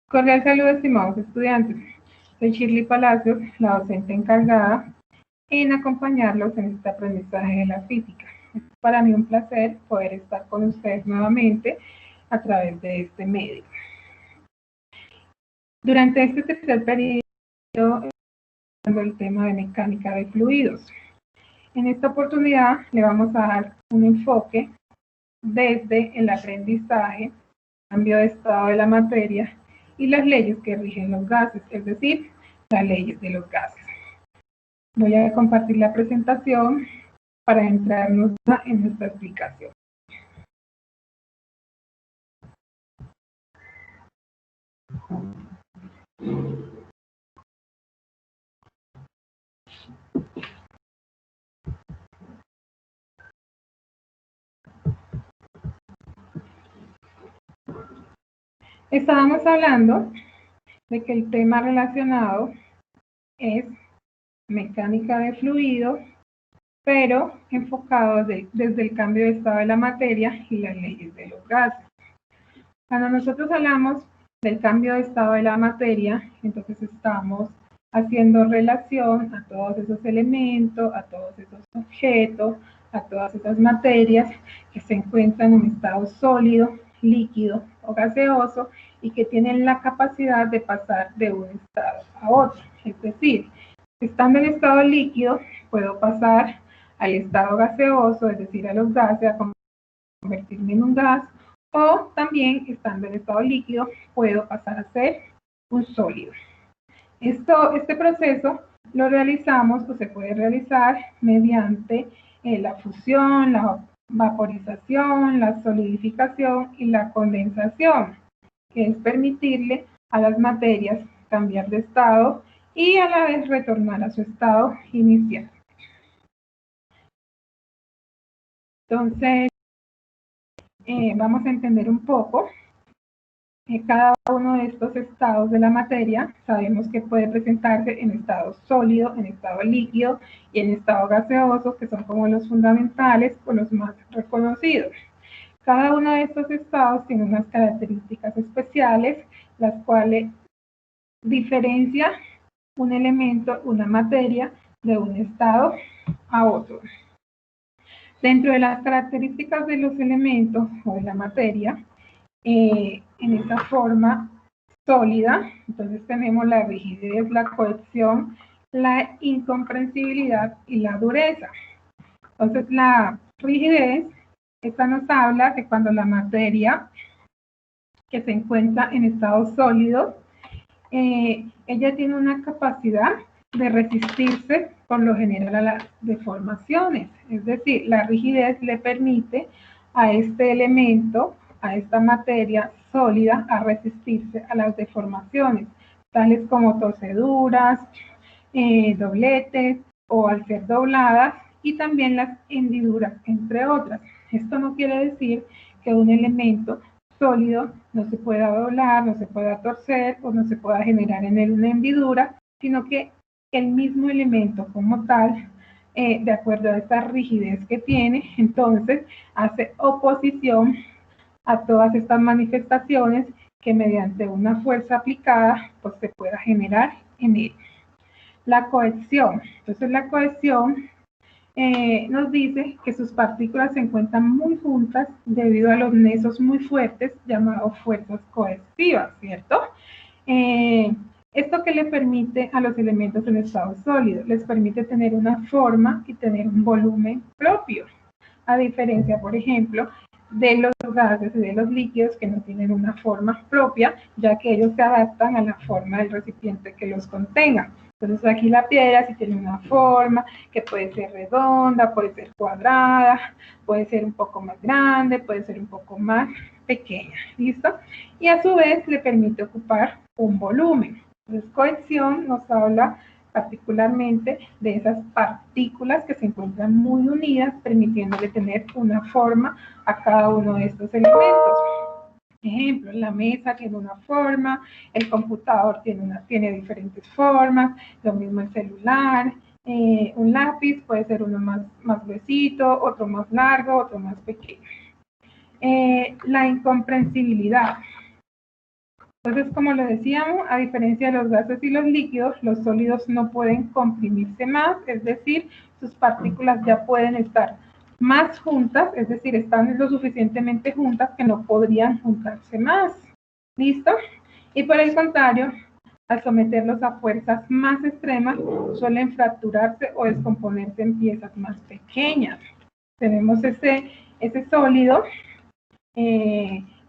Cordial saludo, estimados estudiantes. Soy Shirley Palacios, la docente encargada en acompañarlos en este aprendizaje de la física. Es para mí un placer poder estar con ustedes nuevamente a través de este medio. Durante este tercer periodo, el tema de mecánica de fluidos. En esta oportunidad le vamos a dar un enfoque desde el aprendizaje, cambio de estado de la materia y las leyes que rigen los gases, es decir, las leyes de los gases. Voy a compartir la presentación para entrarnos en nuestra explicación. Estábamos hablando de que el tema relacionado es mecánica de fluidos, pero enfocado desde el cambio de estado de la materia y las leyes de los gases. Cuando nosotros hablamos del cambio de estado de la materia, entonces estamos haciendo relación a todos esos elementos, a todos esos objetos, a todas esas materias que se encuentran en estado sólido, líquido o gaseoso y que tienen la capacidad de pasar de un estado a otro. Es decir, estando en estado líquido, puedo pasar al estado gaseoso, es decir, a los gases, a convertirme en un gas, o también, estando en estado líquido, puedo pasar a ser un sólido. Este proceso lo realizamos o se puede realizar mediante la fusión, la vaporización, la solidificación y la condensación, que es permitirle a las materias cambiar de estado y a la vez retornar a su estado inicial. Entonces, vamos a entender un poco cada uno de estos estados de la materia. Sabemos que puede presentarse en estado sólido, en estado líquido y en estado gaseoso, que son como los fundamentales o los más reconocidos. Cada uno de estos estados tiene unas características especiales, las cuales diferencia un elemento, una materia, de un estado a otro. Dentro de las características de los elementos o de la materia, en esa forma sólida, entonces tenemos la rigidez, la cohesión, la incomprensibilidad y la dureza. Entonces la rigidez, esta nos habla que cuando la materia que se encuentra en estado sólido, ella tiene una capacidad de resistirse por lo general a las deformaciones, es decir, la rigidez le permite a este elemento, a esta materia sólida, a resistirse a las deformaciones, tales como torceduras, dobletes o al ser dobladas, y también las hendiduras, entre otras. Esto no quiere decir que un elemento sólido no se pueda doblar, no se pueda torcer o no se pueda generar en él una hendidura, sino que el mismo elemento como tal, de acuerdo a esta rigidez que tiene, entonces hace oposición a todas estas manifestaciones que mediante una fuerza aplicada pues se pueda generar en él. La cohesión. Entonces la cohesión nos dice que sus partículas se encuentran muy juntas debido a los nexos muy fuertes llamados fuerzas cohesivas, ¿cierto? Esto que le permite a los elementos en estado sólido, les permite tener una forma y tener un volumen propio, a diferencia, por ejemplo, de los gases y de los líquidos que no tienen una forma propia, ya que ellos se adaptan a la forma del recipiente que los contenga. Entonces aquí la piedra sí tiene una forma que puede ser redonda, puede ser cuadrada, puede ser un poco más grande, puede ser un poco más pequeña, ¿listo? Y a su vez le permite ocupar un volumen. Entonces cohesión nos habla particularmente de esas partículas que se encuentran muy unidas, permitiéndole tener una forma a cada uno de estos elementos. Ejemplo, la mesa tiene una forma, el computador tiene diferentes formas, lo mismo el celular, un lápiz puede ser uno más gruesito, otro más largo, otro más pequeño. La incomprensibilidad. Entonces, como lo decíamos, a diferencia de los gases y los líquidos, los sólidos no pueden comprimirse más, es decir, sus partículas ya pueden estar más juntas, es decir, están lo suficientemente juntas que no podrían juntarse más. ¿Listo? Y por el contrario, al someterlos a fuerzas más extremas, suelen fracturarse o descomponerse en piezas más pequeñas. Tenemos ese sólido,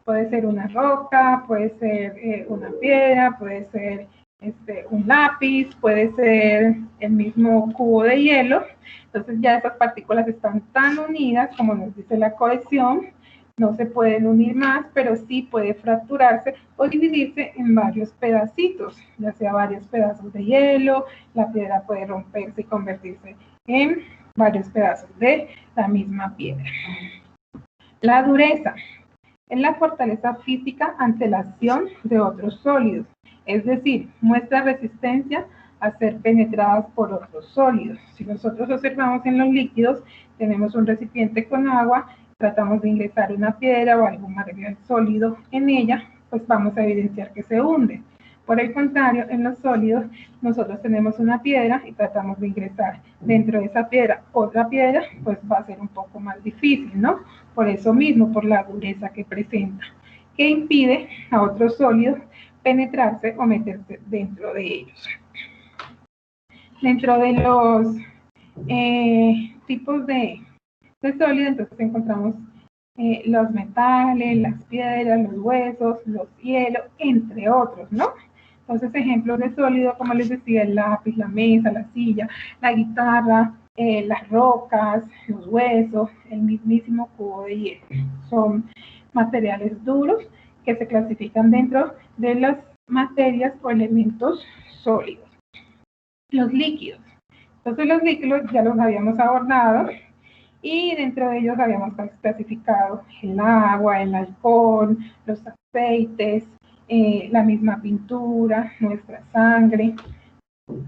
puede ser una roca, puede ser una piedra, puede ser un lápiz, puede ser el mismo cubo de hielo. Entonces ya esas partículas están tan unidas, como nos dice la cohesión, no se pueden unir más, pero sí puede fracturarse o dividirse en varios pedacitos, ya sea varios pedazos de hielo, la piedra puede romperse y convertirse en varios pedazos de la misma piedra. La dureza es la fortaleza física ante la acción de otros sólidos, es decir, muestra resistencia a ser penetradas por otros sólidos. Si nosotros observamos en los líquidos, tenemos un recipiente con agua, tratamos de ingresar una piedra o algún material sólido en ella, pues vamos a evidenciar que se hunde. Por el contrario, en los sólidos, nosotros tenemos una piedra y tratamos de ingresar dentro de esa piedra otra piedra, pues va a ser un poco más difícil, ¿no? Por eso mismo, por la dureza que presenta, que impide a otros sólidos penetrarse o meterse dentro de ellos. Dentro de los tipos de sólidos, entonces encontramos los metales, las piedras, los huesos, los hielos, entre otros, ¿no? Entonces, ejemplos de sólido, como les decía, el lápiz, la mesa, la silla, la guitarra, las rocas, los huesos, el mismísimo cubo de hielo. Son materiales duros que se clasifican dentro de las materias o elementos sólidos. Los líquidos. Entonces, los líquidos ya los habíamos abordado y dentro de ellos habíamos clasificado el agua, el alcohol, los aceites, la misma pintura, nuestra sangre.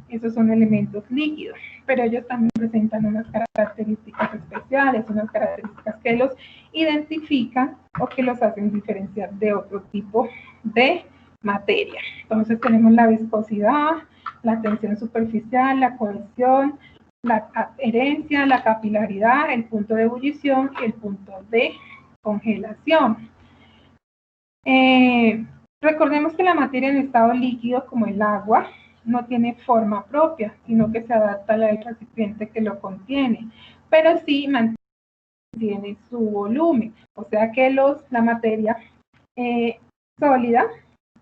Esos son elementos líquidos, pero ellos también presentan unas características especiales, unas características que los identifican o que los hacen diferenciar de otro tipo de materia. Entonces tenemos la viscosidad, la tensión superficial, la cohesión, la adherencia, la capilaridad, el punto de ebullición y el punto de congelación. Recordemos que la materia en estado líquido, como el agua, no tiene forma propia, sino que se adapta al recipiente que lo contiene, pero sí mantiene su volumen. O sea que la materia sólida,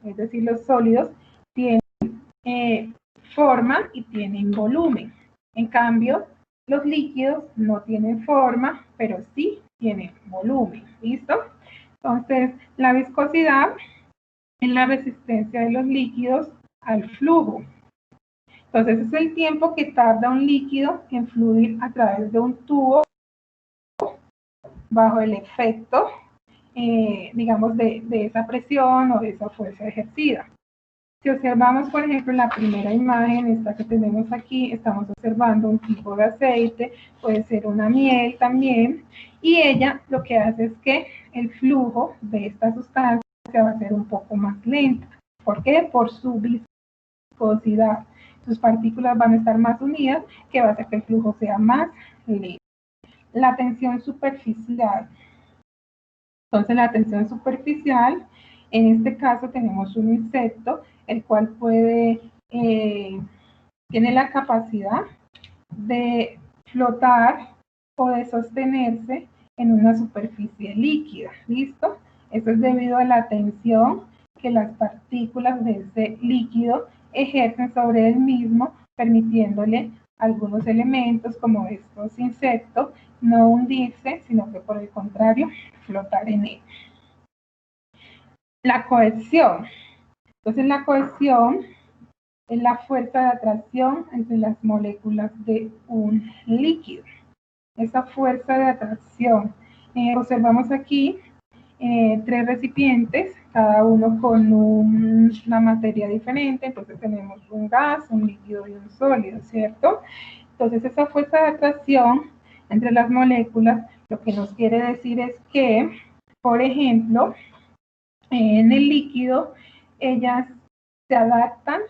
es decir, los sólidos, tienen forma y tienen volumen. En cambio, los líquidos no tienen forma, pero sí tienen volumen. ¿Listo? Entonces, la viscosidad es la resistencia de los líquidos al flujo. Entonces, es el tiempo que tarda un líquido en fluir a través de un tubo bajo el efecto, digamos, de esa presión o de esa fuerza ejercida. Si observamos, por ejemplo, la primera imagen, esta que tenemos aquí, estamos observando un tipo de aceite, puede ser una miel también, y ella lo que hace es que el flujo de esta sustancia va a ser un poco más lento. ¿Por qué? Por su viscosidad. Sus partículas van a estar más unidas, que va a hacer que el flujo sea más lento. La tensión superficial. Entonces, la tensión superficial, en este caso tenemos un insecto, el cual tiene la capacidad de flotar o de sostenerse en una superficie líquida. ¿Listo? Eso es debido a la tensión que las partículas de ese líquido ejercen sobre el mismo, permitiéndole algunos elementos como estos insectos no hundirse, sino que por el contrario, flotar en él. La cohesión. Entonces, la cohesión es la fuerza de atracción entre las moléculas de un líquido. Esa fuerza de atracción. Observamos aquí 3 recipientes, cada uno con una materia diferente. Entonces tenemos un gas, un líquido y un sólido, ¿cierto? Entonces esa fuerza de atracción entre las moléculas lo que nos quiere decir es que, por ejemplo, en el líquido ellas se adaptan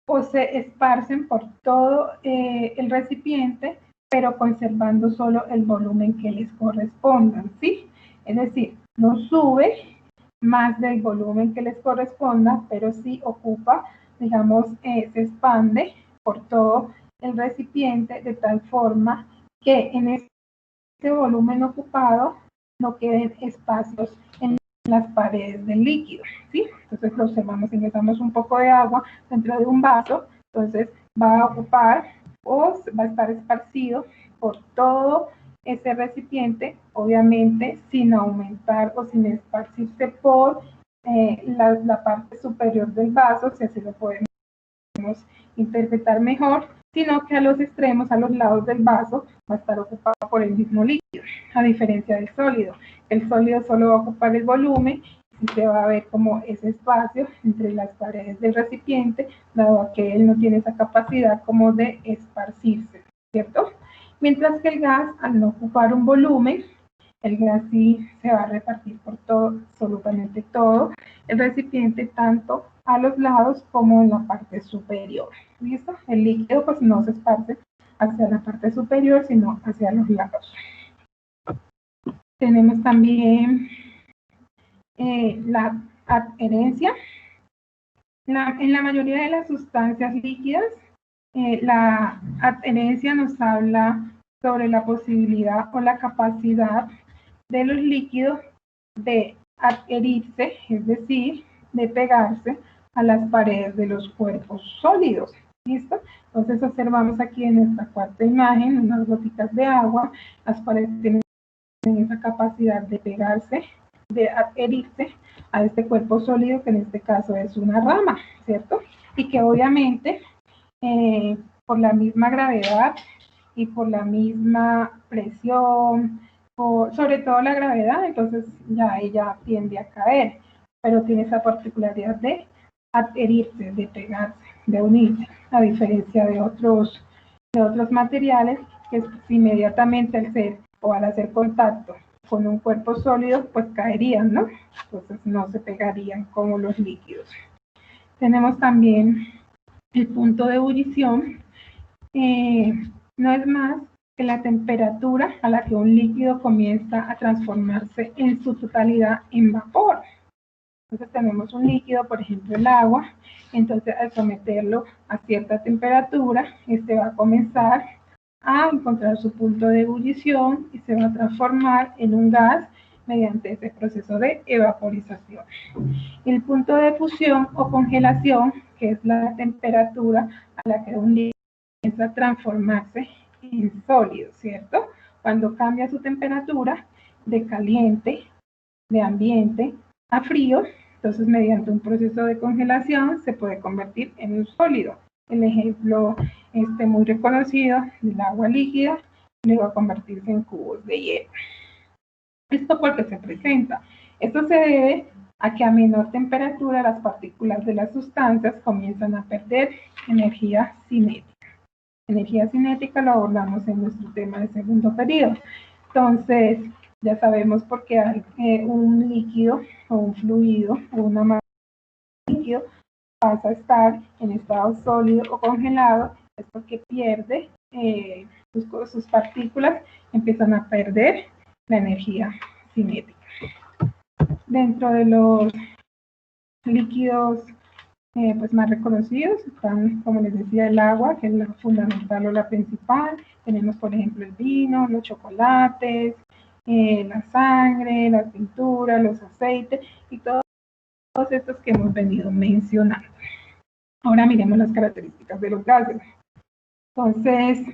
o se esparcen por todo el recipiente, pero conservando solo el volumen que les corresponda, ¿sí? Es decir, no sube más del volumen que les corresponda, pero sí ocupa, digamos, se expande por todo el recipiente de tal forma que en este volumen ocupado no queden espacios en las paredes del líquido, ¿sí? Entonces lo observamos, ingresamos un poco de agua dentro de un vaso, entonces va a ocupar o va a estar esparcido por todo ese recipiente, obviamente sin aumentar o sin esparcirse por la parte superior del vaso, si así lo podemos interpretar mejor, sino que a los extremos, a los lados del vaso, va a estar ocupado por el mismo líquido, a diferencia del sólido. El sólido solo va a ocupar el volumen y se va a ver como ese espacio entre las paredes del recipiente, dado que él no tiene esa capacidad como de esparcirse, ¿cierto? Mientras que el gas, al no ocupar un volumen, el gas sí se va a repartir por todo, absolutamente todo el recipiente, tanto a los lados como en la parte superior. ¿Listo? El líquido pues no se esparce hacia la parte superior, sino hacia los lados. Tenemos también la adherencia. En la mayoría de las sustancias líquidas, la adherencia nos habla sobre la posibilidad o la capacidad de los líquidos de adherirse, es decir, de pegarse a las paredes de los cuerpos sólidos. ¿Listo? Entonces observamos aquí en esta cuarta imagen unas gotitas de agua, las cuales tienen esa capacidad de pegarse, de adherirse a este cuerpo sólido, que en este caso es una rama, ¿cierto? Y que obviamente por la misma gravedad y por la misma presión, sobre todo la gravedad, entonces ya ella tiende a caer, pero tiene esa particularidad de adherirse, de pegarse, de unirse, a diferencia de otros materiales que inmediatamente al ser o al hacer contacto con un cuerpo sólido, pues caerían, ¿no? Entonces no se pegarían como los líquidos. Tenemos también el punto de ebullición. No es más que la temperatura a la que un líquido comienza a transformarse en su totalidad en vapor. Entonces tenemos un líquido, por ejemplo el agua, entonces al someterlo a cierta temperatura, este va a comenzar a encontrar su punto de ebullición y se va a transformar en un gas mediante ese proceso de evaporización. El punto de fusión o congelación, que es la temperatura a la que un líquido comienza a transformarse en sólido, ¿cierto? Cuando cambia su temperatura de caliente, de ambiente, a frío, entonces mediante un proceso de congelación se puede convertir en un sólido. El ejemplo muy reconocido del agua líquida, luego a convertirse en cubos de hielo. ¿Esto por qué se presenta? Esto se debe a que a menor temperatura las partículas de las sustancias comienzan a perder energía cinética. Energía cinética lo abordamos en nuestro tema de segundo periodo. Entonces, ya sabemos por qué un líquido o un fluido o una masa de líquido pasa a estar en estado sólido o congelado, es porque pierde sus partículas, empiezan a perder la energía cinética. Dentro de los líquidos pues más reconocidos están, como les decía, el agua, que es la fundamental o la principal. Tenemos, por ejemplo, el vino, los chocolates, la sangre, la pintura, los aceites y todos estos que hemos venido mencionando. Ahora miremos las características de los gases. Entonces,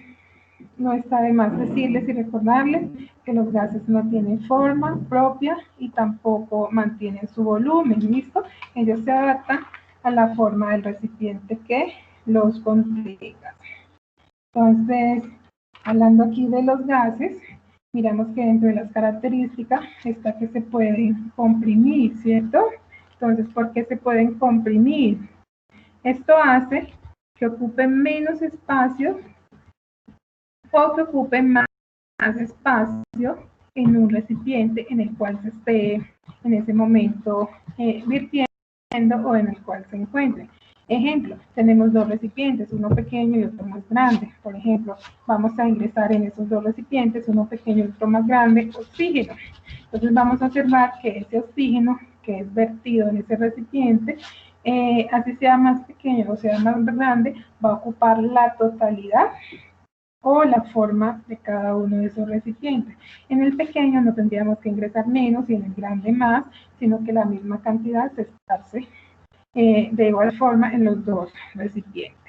no está de más decirles y recordarles que los gases no tienen forma propia y tampoco mantienen su volumen, ¿listo? Ellos se adaptan a la forma del recipiente que los contenga. Entonces, hablando aquí de los gases, miramos que dentro de las características está que se pueden comprimir, ¿cierto? Entonces, ¿por qué se pueden comprimir? Esto hace que ocupen menos espacio o que ocupen más espacio en un recipiente en el cual se esté en ese momento virtiendo o en el cual se encuentren. Ejemplo, tenemos dos recipientes, uno pequeño y otro más grande. Por ejemplo, vamos a ingresar en esos dos recipientes, uno pequeño y otro más grande, oxígeno. Entonces vamos a observar que ese oxígeno que es vertido en ese recipiente, así sea más pequeño o sea más grande, va a ocupar la totalidad o la forma de cada uno de esos recipientes. En el pequeño no tendríamos que ingresar menos y en el grande más, sino que la misma cantidad se esparce de igual forma en los dos recipientes.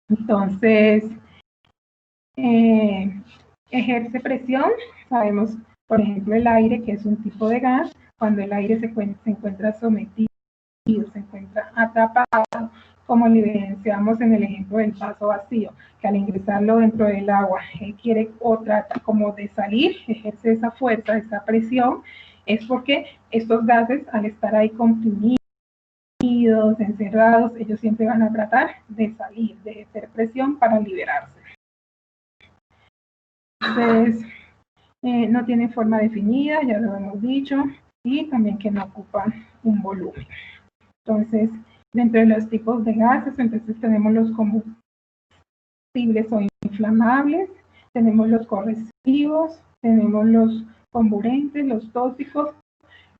Entonces, ejerce presión, sabemos, por ejemplo, el aire, que es un tipo de gas, cuando el aire se encuentra sometido, se encuentra atrapado, como lo evidenciamos en el ejemplo del vaso vacío, que al ingresarlo dentro del agua, él quiere o trata como de salir, ejerce esa fuerza, esa presión, es porque estos gases, al estar ahí comprimidos, encerrados, ellos siempre van a tratar de salir, de ejercer presión para liberarse. Entonces, no tienen forma definida, ya lo hemos dicho, y también que no ocupan un volumen. Entonces, dentro de los tipos de gases, entonces tenemos los combustibles o inflamables, tenemos los corrosivos, tenemos los comburentes, los tóxicos,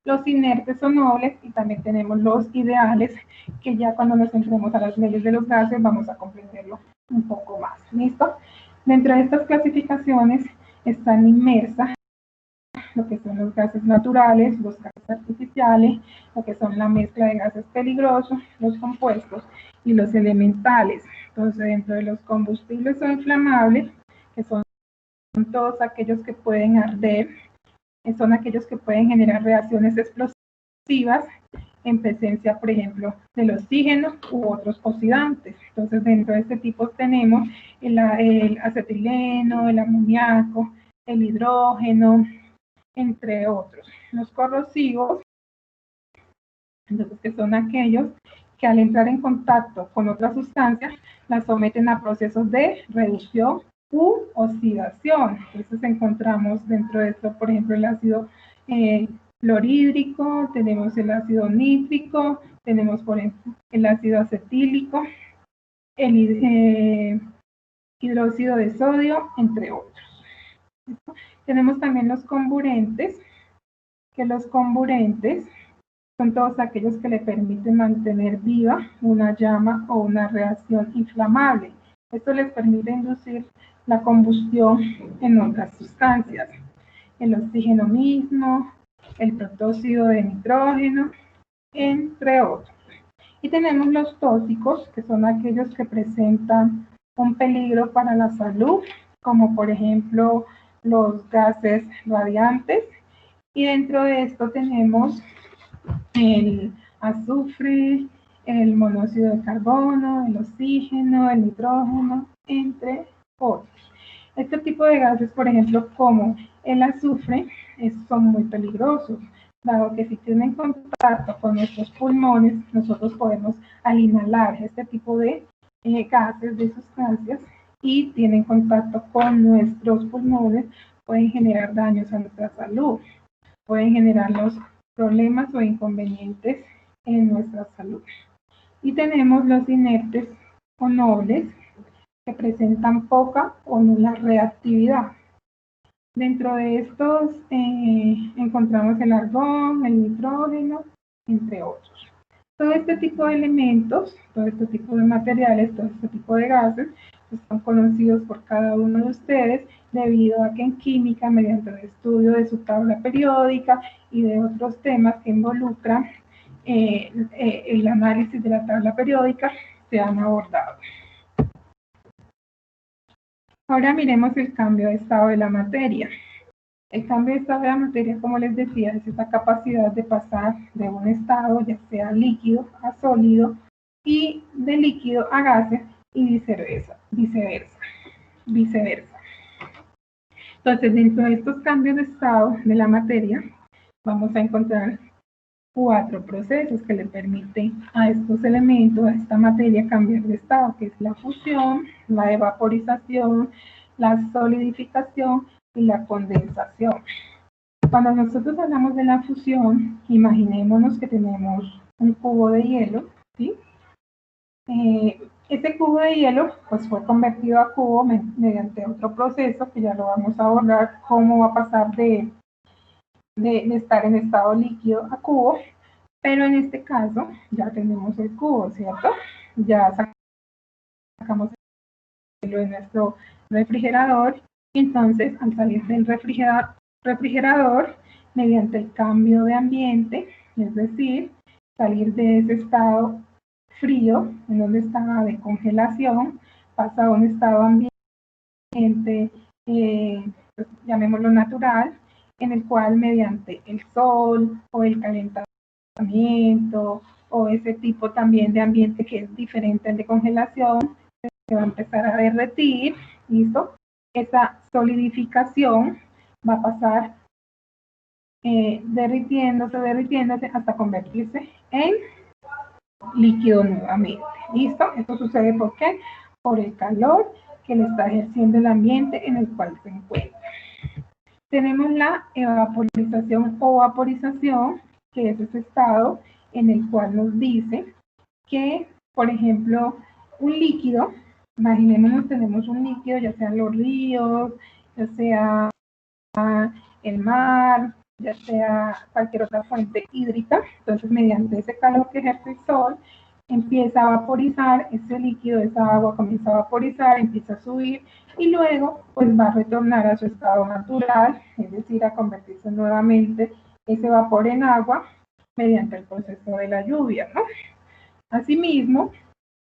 los inertes o nobles, y también tenemos los ideales, que ya cuando nos entremos a las leyes de los gases vamos a comprenderlo un poco más. ¿Listo? Dentro de estas clasificaciones están inmersas lo que son los gases naturales, los gases artificiales, lo que son la mezcla de gases peligrosos, los compuestos y los elementales. Entonces, dentro de los combustibles o inflamables, que son todos aquellos que pueden arder, son aquellos que pueden generar reacciones explosivas en presencia, por ejemplo, del oxígeno u otros oxidantes. Entonces, dentro de este tipo tenemos el acetileno, el amoníaco, el hidrógeno, entre otros. Los corrosivos, entonces, que son aquellos que al entrar en contacto con otras sustancias, las someten a procesos de reducción u oxidación. Entonces encontramos dentro de esto, por ejemplo, el ácido clorhídrico, tenemos el ácido nítrico, tenemos por ejemplo el ácido acetílico, el hidróxido de sodio, entre otros. Tenemos también los comburentes, que los comburentes son todos aquellos que le permiten mantener viva una llama o una reacción inflamable. Esto les permite inducir la combustión en otras sustancias. El oxígeno mismo, el protóxido de nitrógeno, entre otros. Y tenemos los tóxicos, que son aquellos que presentan un peligro para la salud, como por ejemplo los gases radiantes. Y dentro de esto tenemos el azufre, el monóxido de carbono, el oxígeno, el nitrógeno, entre otros. Este tipo de gases, por ejemplo, como el azufre, son muy peligrosos, dado que si tienen contacto con nuestros pulmones, nosotros podemos al inhalar este tipo de gases, de sustancias, y tienen contacto con nuestros pulmones, pueden generar daños a nuestra salud, pueden generarnos problemas o inconvenientes en nuestra salud. Y tenemos los inertes o nobles, que presentan poca o nula reactividad. Dentro de estos encontramos el argón, el nitrógeno, entre otros. Todo este tipo de elementos, todo este tipo de materiales, todo este tipo de gases, son conocidos por cada uno de ustedes debido a que en química, mediante el estudio de su tabla periódica y de otros temas que involucran el análisis de la tabla periódica, se han abordado. Ahora miremos el cambio de estado de la materia. El cambio de estado de la materia, como les decía, es esta capacidad de pasar de un estado, ya sea líquido a sólido, y de líquido a gases, y viceversa. Entonces, dentro de estos cambios de estado de la materia, vamos a encontrar 4 procesos que le permiten a estos elementos, a esta materia, cambiar de estado, que es la fusión, la evaporización, la solidificación y la condensación. Cuando nosotros hablamos de la fusión, imaginémonos que tenemos un cubo de hielo, ¿sí? Este cubo de hielo pues fue convertido a cubo mediante otro proceso que ya lo vamos a abordar, cómo va a pasar de estar en estado líquido a cubo, pero en este caso ya tenemos el cubo, ¿cierto? Ya sacamos el hielo de nuestro refrigerador y entonces al salir del refrigerador mediante el cambio de ambiente, es decir, salir de ese estado frío, en donde estaba de congelación, pasa a un estado ambiente, pues, llamémoslo natural, en el cual mediante el sol o el calentamiento o ese tipo también de ambiente que es diferente al de congelación, se va a empezar a derretir, ¿listo? Esa solidificación va a pasar derritiéndose hasta convertirse en líquido nuevamente. ¿Listo? Esto sucede ¿por qué? Por el calor que le está ejerciendo el ambiente en el cual se encuentra. Tenemos la evaporización o vaporización, que es ese estado en el cual nos dice que, por ejemplo, un líquido, imaginémonos tenemos un líquido, ya sean los ríos, ya sea el mar, ya sea cualquier otra fuente hídrica, entonces mediante ese calor que ejerce el sol, empieza a vaporizar ese líquido, esa agua comienza a vaporizar, empieza a subir y luego pues va a retornar a su estado natural, es decir, a convertirse nuevamente ese vapor en agua mediante el proceso de la lluvia, ¿no? Asimismo,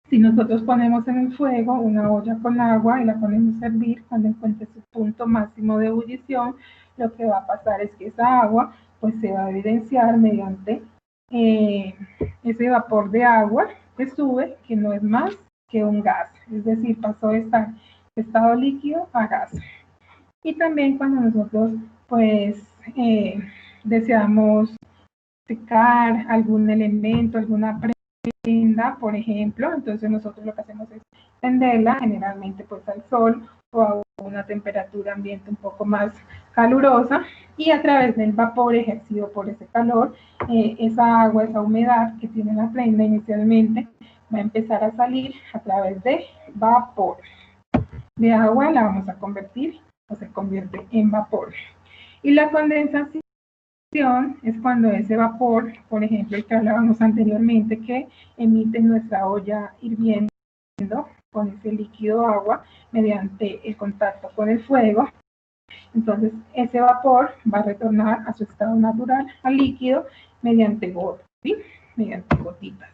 si nosotros ponemos en el fuego una olla con agua y la ponemos a hervir, cuando encuentre su punto máximo de ebullición, lo que va a pasar es que esa agua pues se va a evidenciar mediante ese vapor de agua que sube, que no es más que un gas, es decir, pasó de estar de estado líquido a gas. Y también cuando nosotros pues deseamos secar algún elemento, alguna prenda, por ejemplo, entonces nosotros lo que hacemos es tenderla generalmente pues al sol o a una temperatura ambiente un poco más calurosa y a través del vapor ejercido por ese calor, esa agua, esa humedad que tiene la prenda inicialmente va a empezar a salir a través de vapor. De agua la vamos a convertir o se convierte en vapor. Y la condensación es cuando ese vapor, por ejemplo, el que hablábamos anteriormente, que emite nuestra olla hirviendo con ese líquido agua mediante el contacto con el fuego. Entonces, ese vapor va a retornar a su estado natural, al líquido, mediante gotas, ¿sí? Mediante gotitas.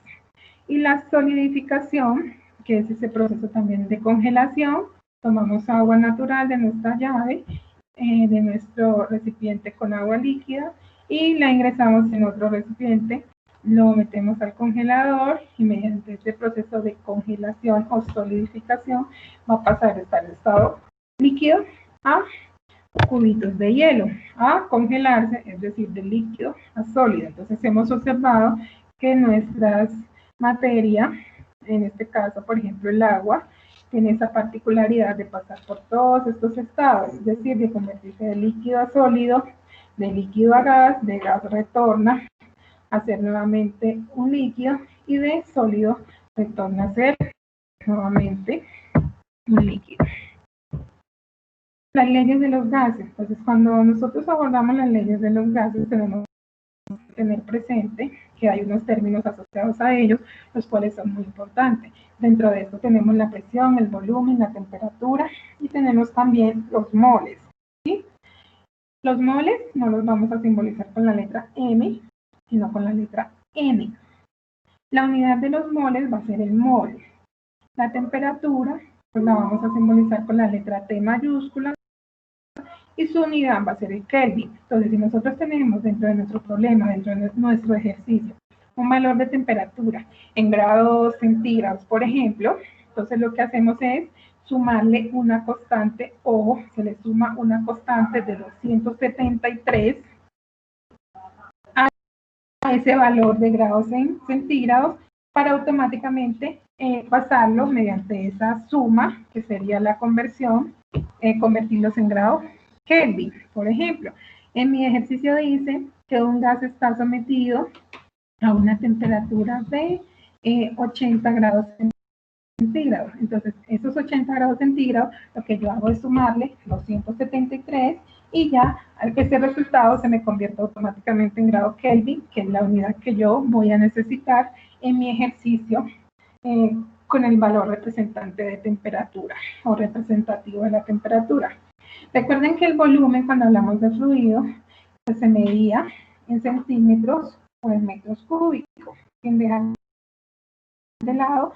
Y la solidificación, que es ese proceso también de congelación, tomamos agua natural de nuestra llave, de nuestro recipiente con agua líquida y la ingresamos en otro recipiente, lo metemos al congelador y mediante este proceso de congelación o solidificación va a pasar de estar en estado líquido a cubitos de hielo, a congelarse, es decir, de líquido a sólido. Entonces hemos observado que nuestras materias, en este caso, por ejemplo, el agua, tiene esa particularidad de pasar por todos estos estados, es decir, de convertirse de líquido a sólido, de líquido a gas, de gas retorna a ser nuevamente un líquido y de sólido retorna a ser nuevamente un líquido. Las leyes de los gases. Entonces, cuando nosotros abordamos las leyes de los gases, tenemos que tener presente que hay unos términos asociados a ellos, los cuales son muy importantes. Dentro de esto tenemos la presión, el volumen, la temperatura y tenemos también los moles, ¿sí? Los moles no los vamos a simbolizar con la letra M, sino con la letra N. La unidad de los moles va a ser el mol. La temperatura, pues la vamos a simbolizar con la letra T mayúscula y su unidad va a ser el Kelvin. Entonces, si nosotros tenemos dentro de nuestro problema, dentro de nuestro ejercicio, un valor de temperatura en grados centígrados, por ejemplo, entonces lo que hacemos es sumarle una constante, o se le suma una constante de 273 a ese valor de grados en centígrados para automáticamente pasarlo mediante esa suma, que sería la conversión, convertirlos en grados Kelvin, por ejemplo. En mi ejercicio dice que un gas está sometido a una temperatura de 80 grados centígrados. Entonces, esos 80 grados centígrados, lo que yo hago es sumarle los 173 y ya ese resultado se me convierte automáticamente en grado Kelvin, que es la unidad que yo voy a necesitar en mi ejercicio con el valor representante de temperatura o representativo de la temperatura. Recuerden que el volumen, cuando hablamos de fluido, pues se medía en centímetros o en metros cúbicos. Sin dejar de lado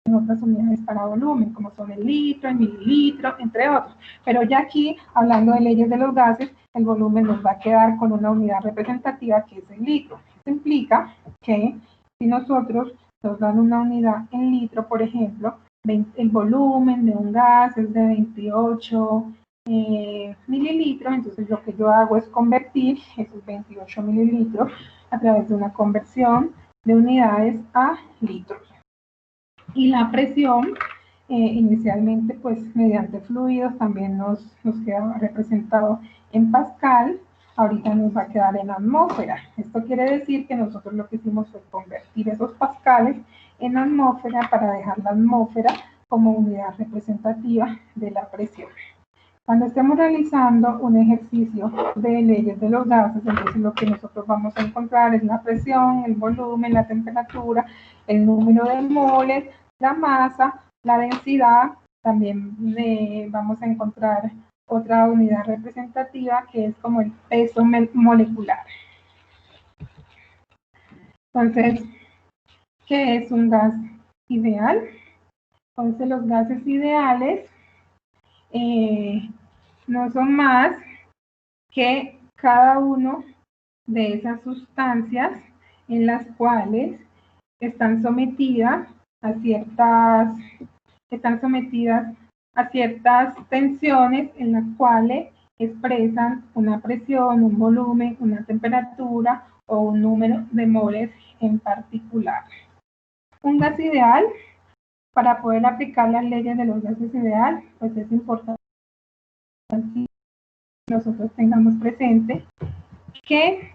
en otras unidades para volumen, como son el litro, el mililitro, entre otros. Pero ya aquí, hablando de leyes de los gases, el volumen nos va a quedar con una unidad representativa que es el litro. Eso implica que si nosotros nos dan una unidad en litro, por ejemplo, el volumen de un gas es de 28 mililitros, entonces lo que yo hago es convertir esos 28 mililitros a través de una conversión de unidades a litros. Y la presión, inicialmente, pues mediante fluidos, también nos queda representado en pascal, ahorita nos va a quedar en atmósfera. Esto quiere decir que nosotros lo que hicimos fue convertir esos pascales en atmósfera para dejar la atmósfera como unidad representativa de la presión. Cuando estemos realizando un ejercicio de leyes de los gases, entonces lo que nosotros vamos a encontrar es la presión, el volumen, la temperatura, el número de moles, la masa, la densidad. También vamos a encontrar otra unidad representativa que es como el peso molecular. Entonces, ¿qué es un gas ideal? Entonces, los gases ideales no son más que cada uno de esas sustancias en las cuales están sometidas a ciertas tensiones, en las cuales expresan una presión, un volumen, una temperatura o un número de moles en particular. Un gas ideal, para poder aplicar las leyes de los gases ideal, pues es importante que nosotros tengamos presente que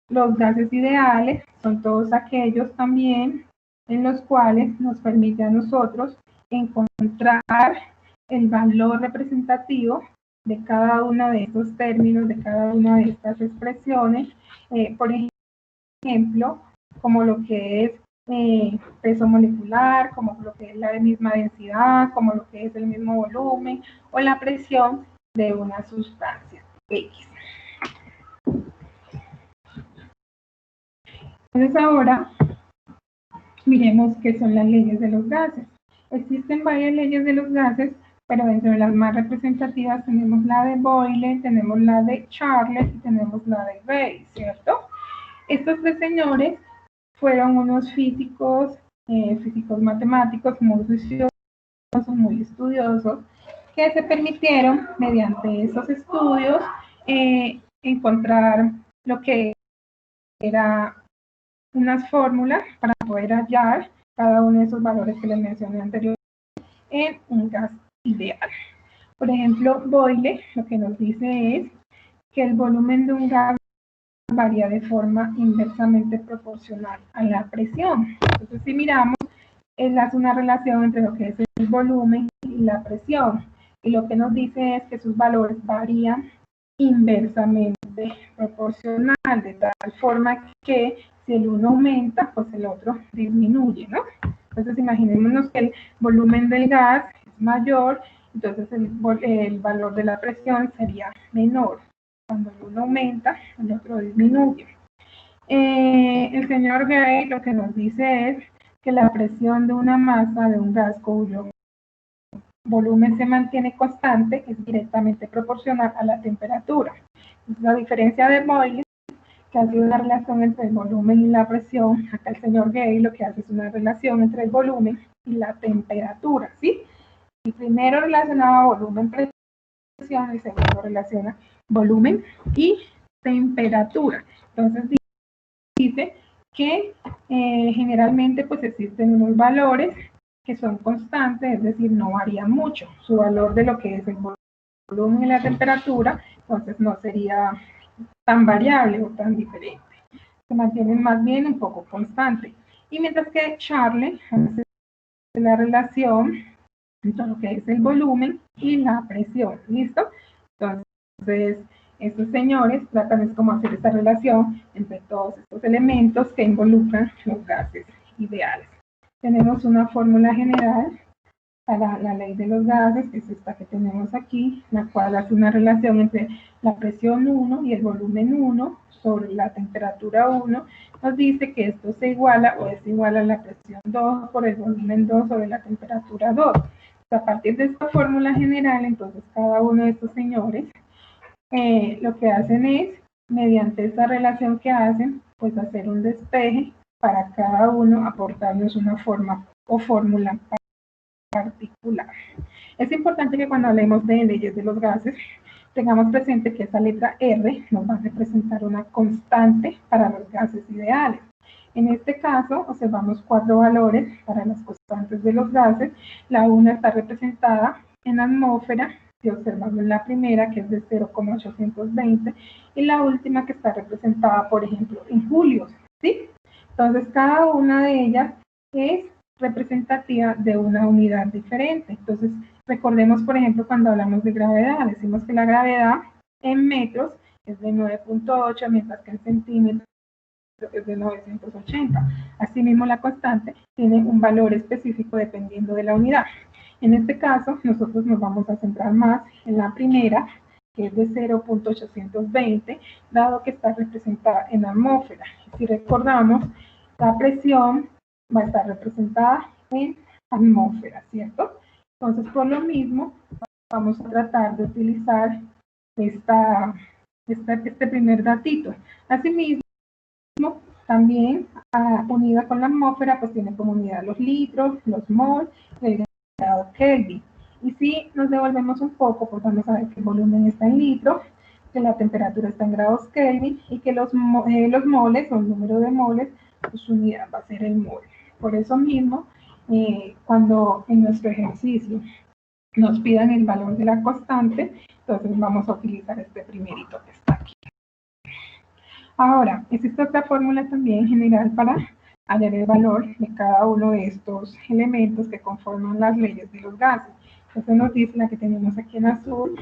los gases ideales son todos aquellos también en los cuales nos permite a nosotros encontrar el valor representativo de cada uno de estos términos, de cada una de estas expresiones, por ejemplo, como lo que es peso molecular, como lo que es la misma densidad, como lo que es el mismo volumen o la presión de una sustancia X. Entonces ahora miremos qué son las leyes de los gases. Existen varias leyes de los gases, pero dentro de las más representativas tenemos la de Boyle, tenemos la de Charles y tenemos la de Gray, ¿cierto? Estos tres señores fueron unos físicos, físicos matemáticos muy juiciosos, muy estudiosos, que se permitieron, mediante esos estudios, encontrar lo que era unas fórmulas para poder hallar cada uno de esos valores que les mencioné anteriormente en un gas ideal. Por ejemplo, Boyle lo que nos dice es que el volumen de un gas varía de forma inversamente proporcional a la presión. Entonces, si miramos, él hace una relación entre lo que es el volumen y la presión. Y lo que nos dice es que sus valores varían inversamente proporcional, de tal forma que si el uno aumenta, pues el otro disminuye, ¿no? Entonces imaginémonos que el volumen del gas es mayor, entonces el valor de la presión sería menor. Cuando el uno aumenta, el otro disminuye. El señor Gray lo que nos dice es que la presión de una masa de un gas cuyo volumen se mantiene constante es directamente proporcional a la temperatura. La diferencia de Boyle, que hace una relación entre el volumen y la presión, acá el señor Gray lo que hace es una relación entre el volumen y la temperatura, ¿sí? El primero relacionaba volumen-presión, el segundo relaciona volumen y temperatura. Entonces dice que generalmente pues existen unos valores que son constantes, es decir, no varían mucho. Su valor de lo que es el volumen y la temperatura, entonces no sería tan variable o tan diferente. Se mantienen más bien un poco constante. Y mientras que Charles hace la relación entre lo que es el volumen y la presión. ¿Listo? Entonces, estos señores tratan es como hacer esta relación entre todos estos elementos que involucran los gases ideales. Tenemos una fórmula general para la ley de los gases, que es esta que tenemos aquí, la cual hace una relación entre la presión 1 y el volumen 1 sobre la temperatura 1, nos dice que esto se iguala o es igual a la presión 2 por el volumen 2 sobre la temperatura 2. A partir de esta fórmula general, entonces cada uno de estos señores lo que hacen es, mediante esta relación que hacen, pues hacer un despeje para cada uno aportarnos una forma o fórmula particular. Es importante que cuando hablemos de leyes de los gases, tengamos presente que esa letra R nos va a representar una constante para los gases ideales. En este caso, observamos 4 valores para las constantes de los gases. La una está representada en atmósfera, si observamos la primera, que es de 0,820, y la última que está representada, por ejemplo, en julios, ¿sí? Entonces, cada una de ellas es representativa de una unidad diferente. Entonces, recordemos, por ejemplo, cuando hablamos de gravedad, decimos que la gravedad en metros es de 9.8, mientras que en centímetros es de 980. Asimismo, la constante tiene un valor específico dependiendo de la unidad. En este caso, nosotros nos vamos a centrar más en la primera, que es de 0.820, dado que está representada en atmósfera. Si recordamos, la presión va a estar representada en atmósfera, ¿cierto? Entonces, por lo mismo, vamos a tratar de utilizar este primer datito. Asimismo, también unida con la atmósfera, pues tiene como unidad los litros, los mol, el grado Kelvin. Y si nos devolvemos un poco, pues vamos a ver que el volumen está en litros, que la temperatura está en grados Kelvin y que los moles, o el número de moles, pues su unidad va a ser el mol. Por eso mismo, cuando en nuestro ejercicio nos pidan el valor de la constante, entonces vamos a utilizar este primerito que está aquí. Ahora, existe otra fórmula también general para hallar el valor de cada uno de estos elementos que conforman las leyes de los gases. Entonces nos dice la que tenemos aquí en azul,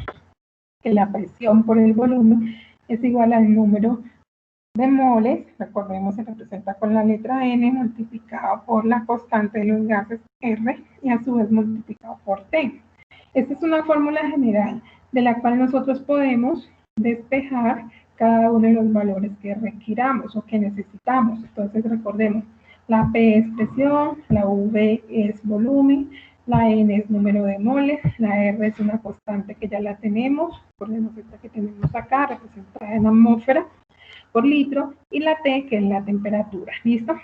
que la presión por el volumen es igual al número de moles, recordemos se representa con la letra N multiplicado por la constante de los gases R y a su vez multiplicado por T. Esta es una fórmula general de la cual nosotros podemos despejar cada uno de los valores que requiramos o que necesitamos. Entonces recordemos, la P es presión, la V es volumen, la N es número de moles, la R es una constante que ya la tenemos, recordemos esta que tenemos acá, representada en atmósfera por litro, y la T, que es la temperatura, ¿listo?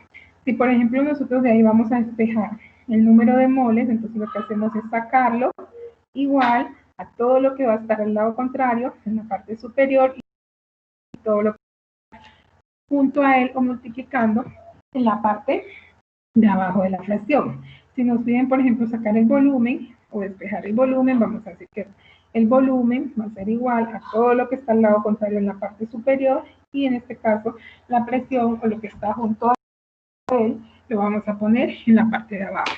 Si por ejemplo nosotros de ahí vamos a despejar el número de moles, entonces lo que hacemos es sacarlo igual a todo lo que va a estar al lado contrario, en la parte superior, y todo lo que junto a él o multiplicando en la parte de abajo de la fracción. Si nos piden, por ejemplo, sacar el volumen o despejar el volumen, vamos a decir que el volumen va a ser igual a todo lo que está al lado contrario en la parte superior y en este caso la presión o lo que está junto a él lo vamos a poner en la parte de abajo.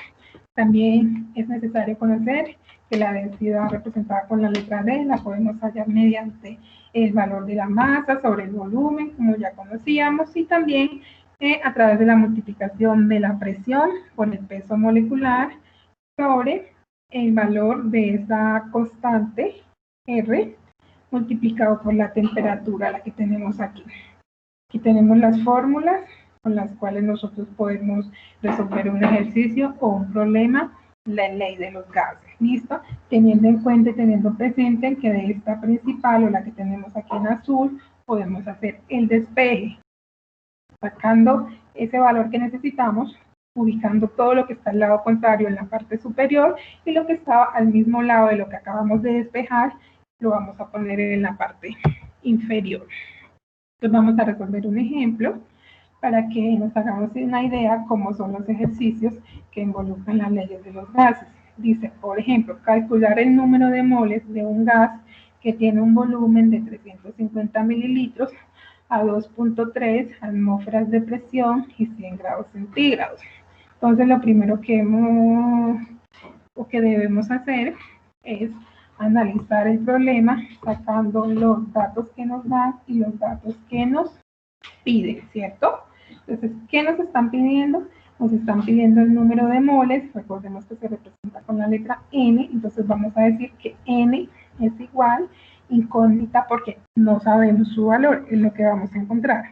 También es necesario conocer que la densidad representada con la letra D la podemos hallar mediante el valor de la masa sobre el volumen, como ya conocíamos, y también a través de la multiplicación de la presión por el peso molecular sobre el valor de esa constante R multiplicado por la temperatura, la que tenemos aquí. Aquí tenemos las fórmulas con las cuales nosotros podemos resolver un ejercicio o un problema, la ley de los gases, ¿listo? Teniendo en cuenta y teniendo presente que de esta principal o la que tenemos aquí en azul, podemos hacer el despeje, sacando ese valor que necesitamos, ubicando todo lo que está al lado contrario en la parte superior y lo que estaba al mismo lado de lo que acabamos de despejar, lo vamos a poner en la parte inferior. Entonces vamos a resolver un ejemplo para que nos hagamos una idea cómo son los ejercicios que involucran las leyes de los gases. Dice, por ejemplo, calcular el número de moles de un gas que tiene un volumen de 350 mililitros a 2.3 atmósferas de presión y 100 grados centígrados. Entonces, lo primero que debemos hacer es analizar el problema sacando los datos que nos dan y los datos que nos piden, ¿cierto? Entonces, ¿qué nos están pidiendo? Nos están pidiendo el número de moles, recordemos que se representa con la letra N, entonces vamos a decir que N es igual, incógnita porque no sabemos su valor, es lo que vamos a encontrar.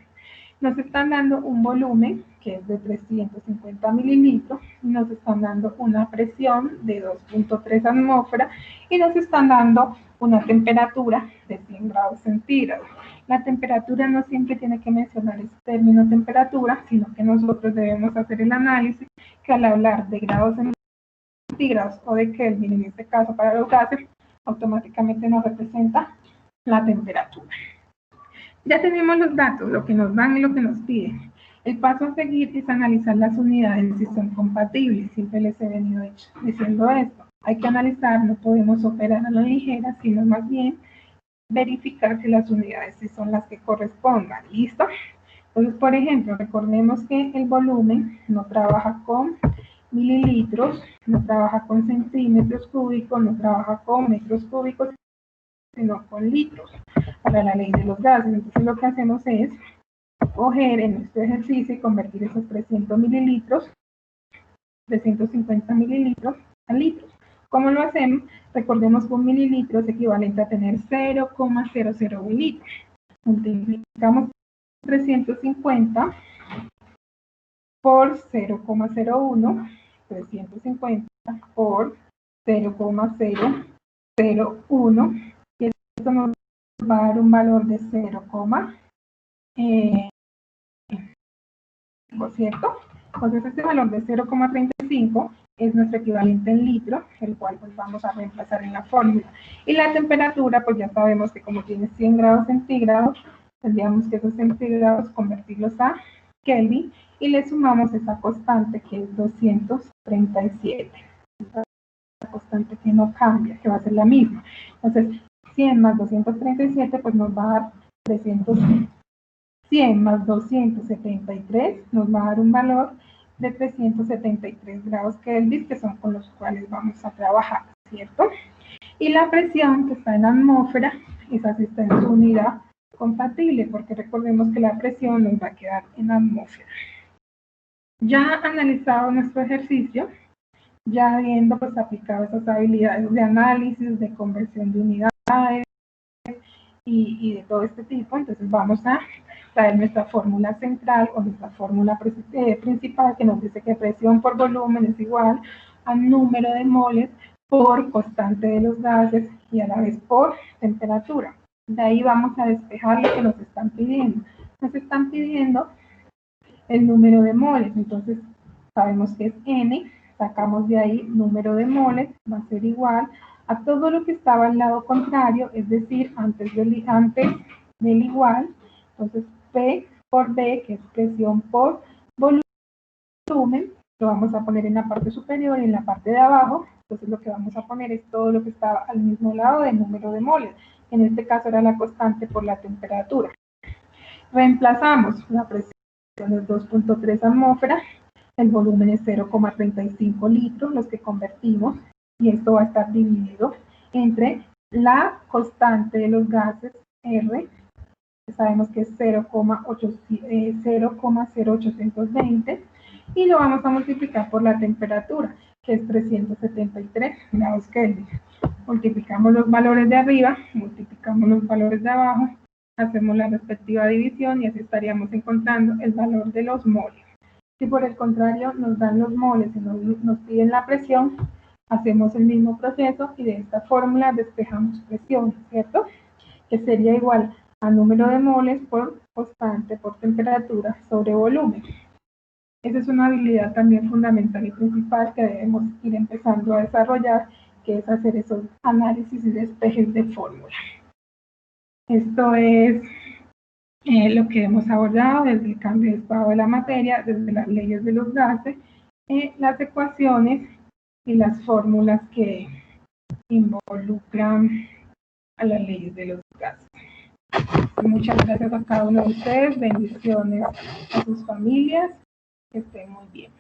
Nos están dando un volumen que es de 350 mililitros, nos están dando una presión de 2.3 atmósferas y nos están dando una temperatura de 100 grados centígrados. La temperatura no siempre tiene que mencionar ese término temperatura, sino que nosotros debemos hacer el análisis que al hablar de grados centígrados o de Kelvin, en este caso para los gases, automáticamente nos representa la temperatura. Ya tenemos los datos, lo que nos dan y lo que nos piden. El paso a seguir es analizar las unidades si son compatibles. Siempre les he venido diciendo esto. Hay que analizar, no podemos operar a la ligera, sino más bien verificar que las unidades sí son las que correspondan. ¿Listo? Entonces, por ejemplo, recordemos que el volumen no trabaja con mililitros, no trabaja con centímetros cúbicos, no trabaja con metros cúbicos, sino con litros para la ley de los gases. Entonces lo que hacemos es coger en este ejercicio y convertir esos 300 mililitros, 350 mililitros a litros. ¿Cómo lo hacemos? Recordemos que un mililitro es equivalente a tener 0,00 litros. Multiplicamos 350 por 0,01, 350 por 0,001, y esto nos va a dar un valor de 0,5, ¿cierto? Entonces este valor de 0,35 es nuestro equivalente en litro, el cual pues vamos a reemplazar en la fórmula. Y la temperatura, pues ya sabemos que como tiene 100 grados centígrados, tendríamos que esos centígrados convertirlos a Kelvin y le sumamos esa constante que es 237. Esa constante que no cambia, que va a ser la misma. Entonces, 100 más 237 pues nos va a dar 100 más 273 nos va a dar un valor de 373 grados Kelvin, que son con los cuales vamos a trabajar, ¿cierto? Y la presión que está en la atmósfera, esa sí está en su unidad compatible, porque recordemos que la presión nos va a quedar en la atmósfera. Ya analizado nuestro ejercicio, ya habiendo pues aplicado esas habilidades de análisis, de conversión de unidades y de todo este tipo, entonces vamos a traer nuestra fórmula central o nuestra fórmula principal que nos dice que presión por volumen es igual al número de moles por constante de los gases y a la vez por temperatura. De ahí vamos a despejar lo que nos están pidiendo. Nos están pidiendo el número de moles, entonces sabemos que es N, sacamos de ahí número de moles, va a ser igual a todo lo que estaba al lado contrario, es decir, antes del igual, entonces P por B, que es presión por volumen, lo vamos a poner en la parte superior y en la parte de abajo, entonces lo que vamos a poner es todo lo que estaba al mismo lado del número de moles, en este caso era la constante por la temperatura. Reemplazamos la presión es 2.3 atmósferas, el volumen es 0,35 litros, los que convertimos, y esto va a estar dividido entre la constante de los gases R, que sabemos que es 0,0820, y lo vamos a multiplicar por la temperatura, que es 373 grados Kelvin. Multiplicamos los valores de arriba, multiplicamos los valores de abajo, hacemos la respectiva división y así estaríamos encontrando el valor de los moles. Si por el contrario nos dan los moles y nos piden la presión, hacemos el mismo proceso y de esta fórmula despejamos presión, ¿cierto? Que sería igual a número de moles por constante por temperatura sobre volumen. Esa es una habilidad también fundamental y principal que debemos ir empezando a desarrollar, que es hacer esos análisis y despejes de fórmula. Esto es lo que hemos abordado desde el cambio de estado de la materia, desde las leyes de los gases, las ecuaciones y las fórmulas que involucran a las leyes de los gases. Muchas gracias a cada uno de ustedes, bendiciones a sus familias, que estén muy bien.